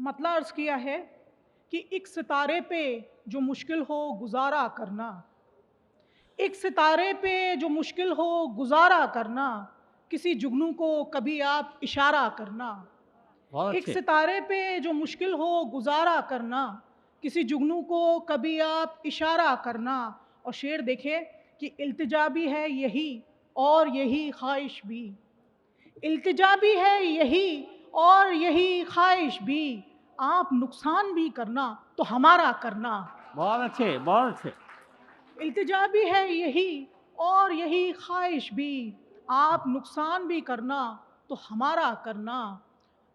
मतला अर्ज़ किया है कि एक सितारे पे जो मुश्किल हो गुज़ारा करना, एक सितारे पे जो मुश्किल हो गुज़ारा करना, किसी जुगनू को कभी आप इशारा करना। बहुत एक अच्छे। सितारे पे जो मुश्किल हो गुज़ारा करना, किसी जुगनू को कभी आप इशारा करना। और शेर देखें कि इल्तिजा भी है यही और यही ख़्वाहिश भी, इल्तिजा भी है यही और यही ख्वाहिश भी, आप नुकसान भी करना तो हमारा करना। बहुत अच्छे, बहुत अच्छे। इल्तिजा भी है यही और यही ख्वाहिश भी, आप नुकसान भी करना तो हमारा करना।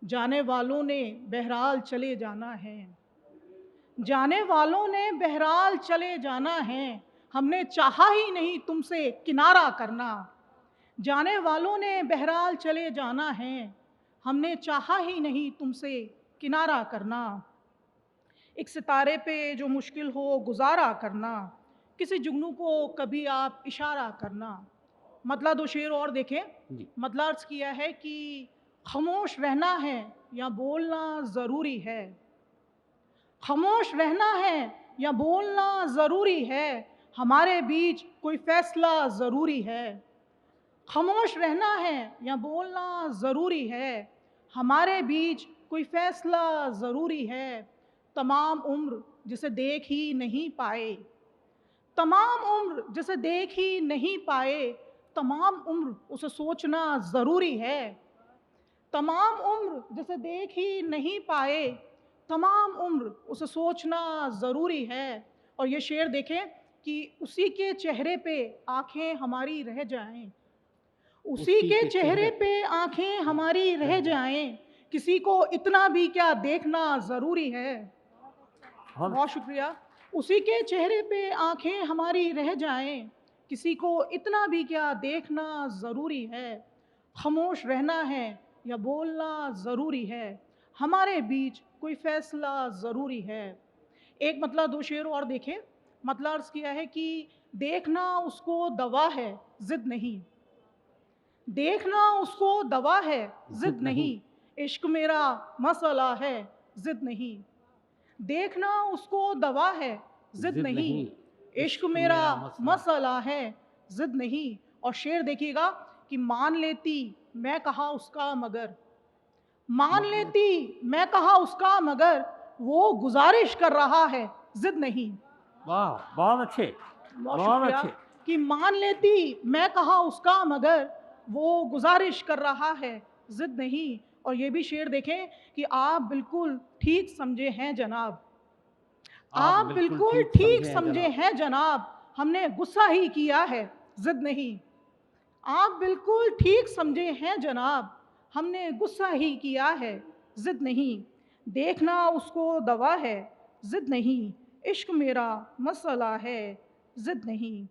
जाने वालों ने बहरहाल चले जाना है, जाने वालों ने बहरहाल चले जाना है, हमने चाहा ही नहीं तुमसे किनारा करना। जाने वालों ने बहरहाल चले जाना है, हमने चाहा ही नहीं तुमसे किनारा करना। एक सितारे पे जो मुश्किल हो गुज़ारा करना, किसी जुगनू को कभी आप इशारा करना। मतलब दो शेर और देखें। जी। मतलब अर्ज़ किया है कि खामोश रहना है या बोलना ज़रूरी है, खामोश रहना है या बोलना ज़रूरी है, हमारे बीच कोई फ़ैसला ज़रूरी है। खामोश रहना है या बोलना ज़रूरी है, हमारे बीच कोई फ़ैसला ज़रूरी है। तमाम उम्र जिसे देख ही नहीं पाए, तमाम उम्र जिसे देख ही नहीं पाए, तमाम उम्र उसे सोचना ज़रूरी है। तमाम उम्र जिसे देख ही नहीं पाए, तमाम उम्र उसे सोचना ज़रूरी है। और ये शेर देखें कि उसी के चेहरे पे आँखें हमारी रह जाएं, उसी उसी के के चेहरे चेहरे पे आँखें हमारी रह रह जाए। जाएं, किसी को इतना भी क्या देखना ज़रूरी है। बहुत बहुत अच्छे। शुक्रिया। उसी के चेहरे पे आँखें हमारी रह जाएं, किसी को इतना भी क्या देखना ज़रूरी है। खामोश रहना है या बोलना ज़रूरी है, हमारे बीच कोई फ़ैसला ज़रूरी है। एक मतलब दो शेर और देखें। मतलब अर्ज़ किया है कि देखना उसको दवा है, ज़िद नहीं, देखना उसको दवा है, ज़िद ज़िद नहीं। नहीं, इश्क मेरा मसला है, ज़िद नहीं। देखना उसको दवा है, ज़िद ज़िद नहीं, नहीं। इश्क इश्क मेरा मेरा मसला। मसला है, ज़िद नहीं। और शेर देखिएगा कि मान लेती मैं कहा उसका मगर, मान मान ले। लेती मैं कहा उसका मगर, वो गुज़ारिश कर रहा है, ज़िद नहीं। वाह! बहुत अच्छे, बहुत बहुत शुक्रिया। अच्छे। कि मान लेती मैं कहा उसका मगर, वो गुज़ारिश कर रहा है, ज़िद नहीं। और ये भी शेर देखें कि आप बिल्कुल ठीक समझे हैं जनाब, आप आप बिल्कुल बिल्कुल ठीक ठीक समझे हैं समझे जनाब। हैं जनाब, हमने गुस्सा ही किया है, ज़िद नहीं। आप बिल्कुल ठीक समझे हैं जनाब, हमने गुस्सा ही किया है, ज़िद नहीं। देखना उसको दवा है, ज़िद नहीं, इश्क मेरा मसला है, ज़िद नहीं।